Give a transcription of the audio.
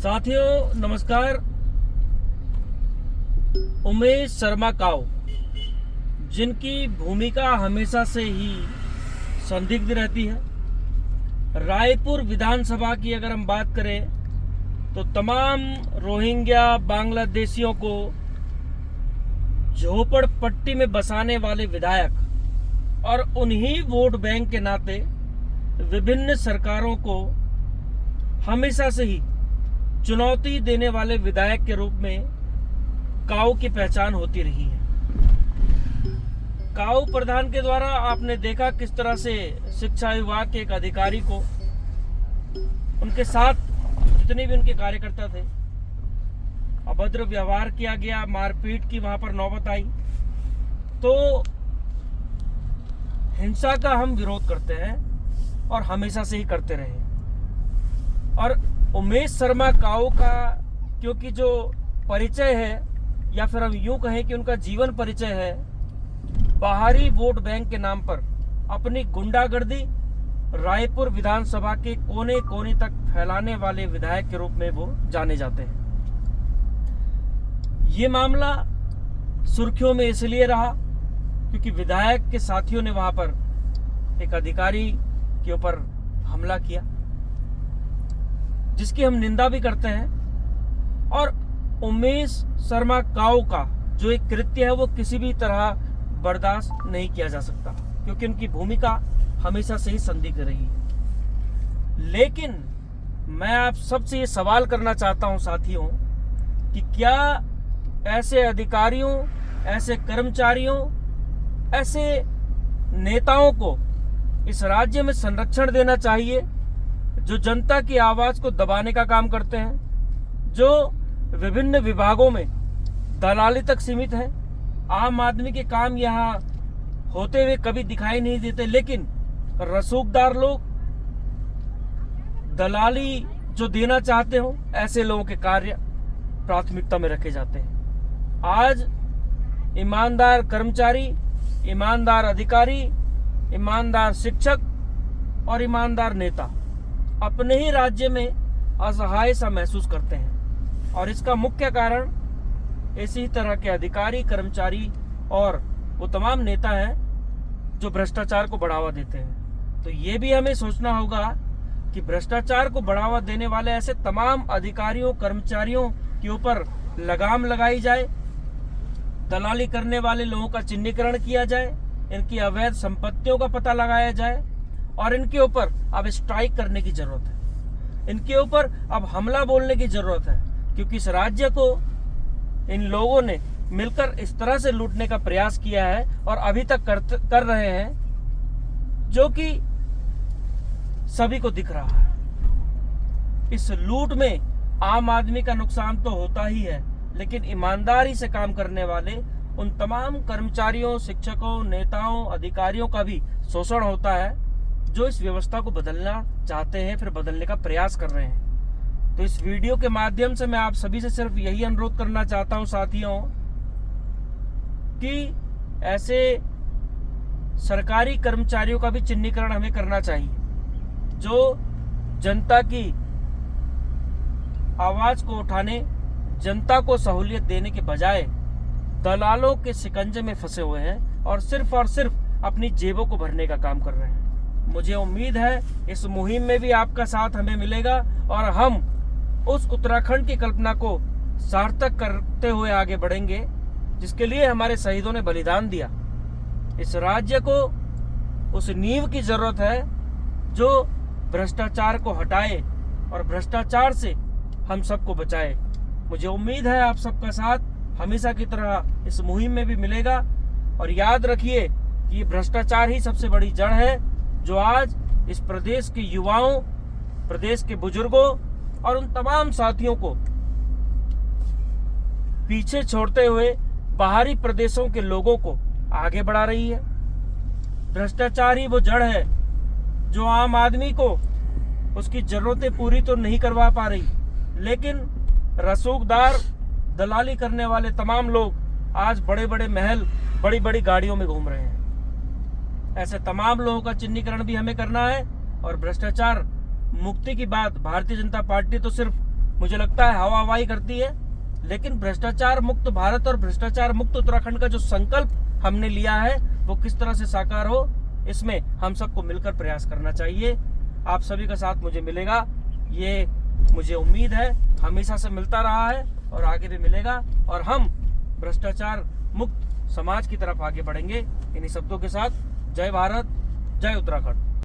साथियों नमस्कार। उमेश शर्मा काऊ, जिनकी भूमिका हमेशा से ही संदिग्ध रहती है। रायपुर विधानसभा की अगर हम बात करें तो तमाम रोहिंग्या बांग्लादेशियों को झोपड़पट्टी में बसाने वाले विधायक और उन्हीं वोट बैंक के नाते विभिन्न सरकारों को हमेशा से ही चुनौती देने वाले विधायक के रूप में काऊ की पहचान होती रही है। काऊ प्रधान के द्वारा आपने देखा किस तरह से शिक्षा विभाग के एक अधिकारी को उनके साथ जितने भी उनके कार्यकर्ता थे अभद्र व्यवहार किया गया, मारपीट की वहां पर नौबत आई। तो हिंसा का हम विरोध करते हैं और हमेशा से ही करते रहे। और उमेश शर्मा काऊ का क्योंकि जो परिचय है या फिर हम यूं कहें कि उनका जीवन परिचय है, बाहरी वोट बैंक के नाम पर अपनी गुंडागर्दी रायपुर विधानसभा के कोने कोने तक फैलाने वाले विधायक के रूप में वो जाने जाते हैं। ये मामला सुर्खियों में इसलिए रहा क्योंकि विधायक के साथियों ने वहां पर एक अधिकारी के ऊपर हमला किया, जिसकी हम निंदा भी करते हैं। और उमेश शर्मा काऊ का जो एक कृत्य है वो किसी भी तरह बर्दाश्त नहीं किया जा सकता क्योंकि उनकी भूमिका हमेशा से ही संदिग्ध रही है। लेकिन मैं आप सबसे ये सवाल करना चाहता हूं साथियों कि क्या ऐसे अधिकारियों, ऐसे कर्मचारियों, ऐसे नेताओं को इस राज्य में संरक्षण देना चाहिए जो जनता की आवाज को दबाने का काम करते हैं, जो विभिन्न विभागों में दलाली तक सीमित है। आम आदमी के काम यहाँ होते हुए कभी दिखाई नहीं देते, लेकिन रसूखदार लोग दलाली जो देना चाहते हो ऐसे लोगों के कार्य प्राथमिकता में रखे जाते हैं। आज ईमानदार कर्मचारी, ईमानदार अधिकारी, ईमानदार शिक्षक और ईमानदार नेता अपने ही राज्य में असहाय सा महसूस करते हैं और इसका मुख्य कारण इसी तरह के अधिकारी, कर्मचारी और वो तमाम नेता हैं जो भ्रष्टाचार को बढ़ावा देते हैं। तो ये भी हमें सोचना होगा कि भ्रष्टाचार को बढ़ावा देने वाले ऐसे तमाम अधिकारियों, कर्मचारियों के ऊपर लगाम लगाई जाए, दलाली करने वाले लोगों का चिन्हीकरण किया जाए, इनकी अवैध संपत्तियों का पता लगाया जाए और इनके ऊपर अब स्ट्राइक करने की जरूरत है। इनके ऊपर अब हमला बोलने की जरूरत है क्योंकि इस राज्य को इन लोगों ने मिलकर इस तरह से लूटने का प्रयास किया है और अभी तक कर रहे हैं, जो कि सभी को दिख रहा है। इस लूट में आम आदमी का नुकसान तो होता ही है, लेकिन ईमानदारी से काम करने वाले उन तमाम कर्मचारियों, शिक्षकों, नेताओं, अधिकारियों का भी शोषण होता है जो इस व्यवस्था को बदलना चाहते हैं, फिर बदलने का प्रयास कर रहे हैं। तो इस वीडियो के माध्यम से मैं आप सभी से सिर्फ यही अनुरोध करना चाहता हूं साथियों कि ऐसे सरकारी कर्मचारियों का भी चिन्हीकरण हमें करना चाहिए जो जनता की आवाज को उठाने, जनता को सहूलियत देने के बजाय दलालों के शिकंजे में फंसे हुए हैं और सिर्फ अपनी जेबों को भरने का काम कर रहे हैं। मुझे उम्मीद है इस मुहिम में भी आपका साथ हमें मिलेगा और हम उस उत्तराखंड की कल्पना को सार्थक करते हुए आगे बढ़ेंगे जिसके लिए हमारे शहीदों ने बलिदान दिया। इस राज्य को उस नींव की जरूरत है जो भ्रष्टाचार को हटाए और भ्रष्टाचार से हम सबको बचाए। मुझे उम्मीद है आप सबका साथ हमेशा की तरह इस मुहिम में भी मिलेगा और याद रखिए कि ये भ्रष्टाचार ही सबसे बड़ी जड़ है जो आज इस प्रदेश के युवाओं, प्रदेश के बुजुर्गों और उन तमाम साथियों को पीछे छोड़ते हुए बाहरी प्रदेशों के लोगों को आगे बढ़ा रही है। भ्रष्टाचार ही वो जड़ है जो आम आदमी को उसकी जरूरतें पूरी तो नहीं करवा पा रही, लेकिन रसूखदार दलाली करने वाले तमाम लोग आज बड़े बड़े महल, बड़ी बड़ी गाड़ियों में घूम रहे हैं। ऐसे तमाम लोगों का चिन्हीकरण भी हमें करना है और भ्रष्टाचार मुक्ति की बात भारतीय जनता पार्टी तो सिर्फ मुझे लगता है हवा हवाई करती है, लेकिन भ्रष्टाचार मुक्त भारत और भ्रष्टाचार मुक्त उत्तराखंड का जो संकल्प हमने लिया है वो किस तरह से साकार हो, इसमें हम सबको मिलकर प्रयास करना चाहिए। आप सभी का साथ मुझे मिलेगा, ये मुझे उम्मीद है, हमेशा से मिलता रहा है और आगे भी मिलेगा, और हम भ्रष्टाचार मुक्त समाज की तरफ आगे बढ़ेंगे। इन्हीं शब्दों के साथ जय भारत, जय उत्तराखंड।